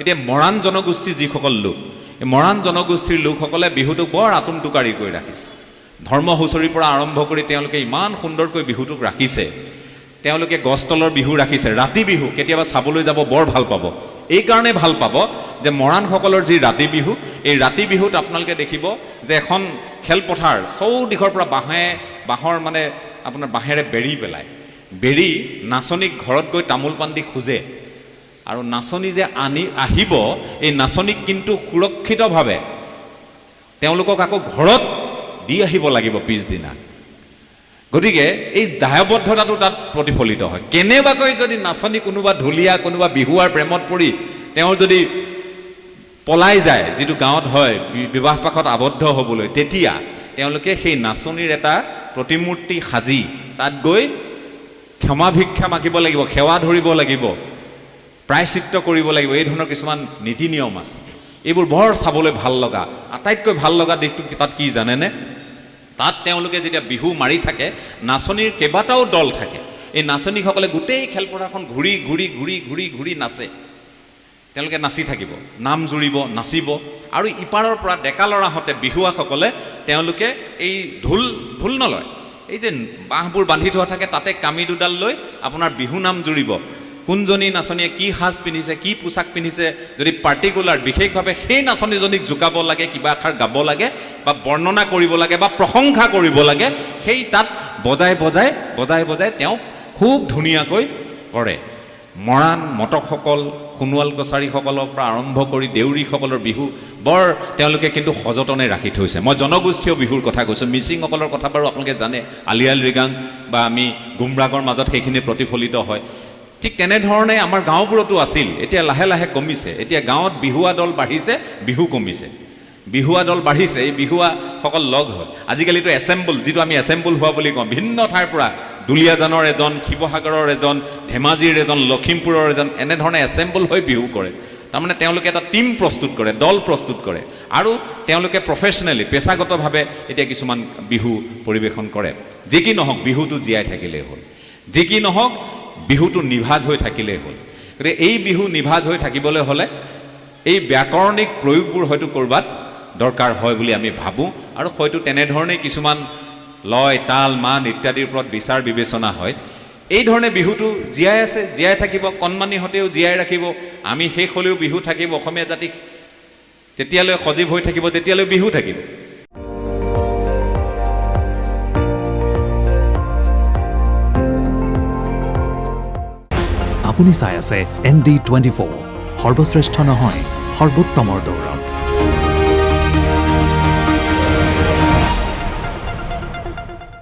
এতিয়া মৰাণ জনগোষ্ঠী যিসকল লোক, এই মৰাণ জনগোষ্ঠীৰ লোকসকলে বিহুটোক বৰ আটোমটোকাৰি কৰি ৰাখিছে। ধৰ্ম হুঁচৰিৰ পৰা আৰম্ভ কৰি তেওঁলোকে ইমান সুন্দৰকৈ বিহুটোক ৰাখিছে। তেওঁলোকে গছতলৰ বিহু ৰাখিছে, ৰাতি বিহু কেতিয়াবা চাবলৈ যাব বৰ ভাল পাব। এইকাৰণে ভাল পাব যে মৰাণসকলৰ যি ৰাতি বিহু, এই ৰাতি বিহুত আপোনালোকে দেখিব যে এখন খেলপথাৰ চৌদিশৰ পৰা বাঁহৰ মানে আপোনাৰ বাঁহেৰে বেৰি পেলায়, বেৰি নাচনীক ঘৰত গৈ তামোল পাণ দি খোজে। আৰু নাচনী যে আহিব, এই নাচনীক কিন্তু সুৰক্ষিতভাৱে তেওঁলোকক আকৌ ঘৰত দি আহিব লাগিব পিছদিনা। গতিকে এই দায়বদ্ধতাটো তাত প্ৰতিফলিত হয়। কেনেবাকৈ যদি নাচনী কোনোবা ঢুলীয়া, কোনোবা বিহুৱাৰ প্ৰেমত পৰি তেওঁ যদি পলাই যায়, যিটো গাঁৱত হয় বিবাহ পাশত আবদ্ধ হ'বলৈ, তেতিয়া তেওঁলোকে সেই নাচনীৰ এটা প্ৰতিমূৰ্তি সাজি তাত গৈ ক্ষমা ভিক্ষা মাগিব লাগিব, সেৱা ধৰিব লাগিব, প্ৰায়চিত্ৰ কৰিব লাগিব। এই ধৰণৰ কিছুমান নীতি নিয়ম আছে। এইবোৰ বৰ চাবলৈ ভাল লগা। আটাইতকৈ ভাল লগা দিশটো তাত কি জানেনে? তাত তেওঁলোকে যেতিয়া বিহু মাৰি থাকে, নাচনীৰ কেইবাটাও দল থাকে। এই নাচনীসকলে গোটেই খেলপথাৰখন ঘূৰি ঘূৰি ঘূৰি ঘূৰি ঘূৰি নাচে। তেওঁলোকে নাচি থাকিব, নাম জুৰিব, নাচিব। আৰু ইপাৰৰ পৰা ডেকা ল'ৰাহঁতে, বিহুৱাসকলে তেওঁলোকে এই ঢোল নলয়, এই যে বাঁহবোৰ বান্ধি থোৱা থাকে তাতে কামি দুডাল লৈ আপোনাৰ বিহু নাম জুৰিব। কোনজনী নাচনীয়ে কি সাজ পিন্ধিছে, কি পোছাক পিন্ধিছে, যদি পাৰ্টিকুলাৰ বিশেষভাৱে সেই নাচনীজনীক জোকাব লাগে, কিবা এষাৰ গাব লাগে বা বৰ্ণনা কৰিব লাগে বা প্ৰশংসা কৰিব লাগে, সেই তাত বজাই বজাই তেওঁ খুব ধুনীয়াকৈ কৰে। মৰাণ মটকসকল, সোণোৱাল কছাৰীসকলৰ পৰা আৰম্ভ কৰি দেউৰীসকলৰ বিহু বৰ তেওঁলোকে কিন্তু সযতনে ৰাখি থৈছে। মই জনগোষ্ঠীয় বিহুৰ কথা কৈছোঁ। মিচিংসকলৰ কথা বাৰু আপোনালোকে জানে, আলি আই লৃগাং বা আমি গুমৰাগৰ মাজত সেইখিনি প্ৰতিফলিত হয়। ঠিক তেনেধৰণে আমাৰ গাঁওবোৰতো আছিল। এতিয়া লাহে লাহে কমিছে। এতিয়া গাঁৱত বিহুৱা দল বাঢ়িছে, বিহু কমিছে। বিহুৱা দল বাঢ়িছে, এই বিহুৱাসকল লগ হয়। আজিকালিতো এছেম্বল, যিটো আমি এছেম্বল হোৱা বুলি কওঁ, ভিন্ন ঠাইৰ পৰা দুলীয়াজানৰ এজন, শিৱসাগৰৰ এজন, ধেমাজিৰ এজন, লখিমপুৰৰ এজন, এনেধৰণে এছেম্বল হৈ বিহু কৰে। তাৰমানে তেওঁলোকে এটা টীম প্ৰস্তুত কৰে, দল প্ৰস্তুত কৰে। আৰু তেওঁলোকে প্ৰফেচনেলি, পেছাগতভাৱে এতিয়া কিছুমান বিহু পৰিৱেশন কৰে। যি কি নহওক বিহুটো জীয়াই থাকিলেই হ'ল, যি কি নহওক বিহুটো নিভাঁজ হৈ থাকিলেই হ'ল। গতিকে এই বিহু নিভাঁজ হৈ থাকিবলৈ হ'লে এই ব্যাকৰণিক প্ৰয়োগবোৰ হয়তো ক'ৰবাত দৰকাৰ হয় বুলি আমি ভাবোঁ। আৰু হয়তো তেনেধৰণেই কিছুমান লয়, তাল, মান ইত্যাদিৰ ওপৰত বিচাৰ বিবেচনা হয়। এই ধৰণে বিহুটো জীয়াই আছে, জীয়াই থাকিব। কণমানিহঁতেও জীয়াই ৰাখিব। আমি শেষ হ'লেও বিহু থাকিব। অসমীয়া জাতি তেতিয়ালৈ সজীৱ হৈ থাকিব, তেতিয়ালৈ বিহু থাকিব। আপুনি চাই আছে ND24, সৰ্বশ্ৰেষ্ঠ নহয়, সৰ্বোত্তমৰ দৌৰ।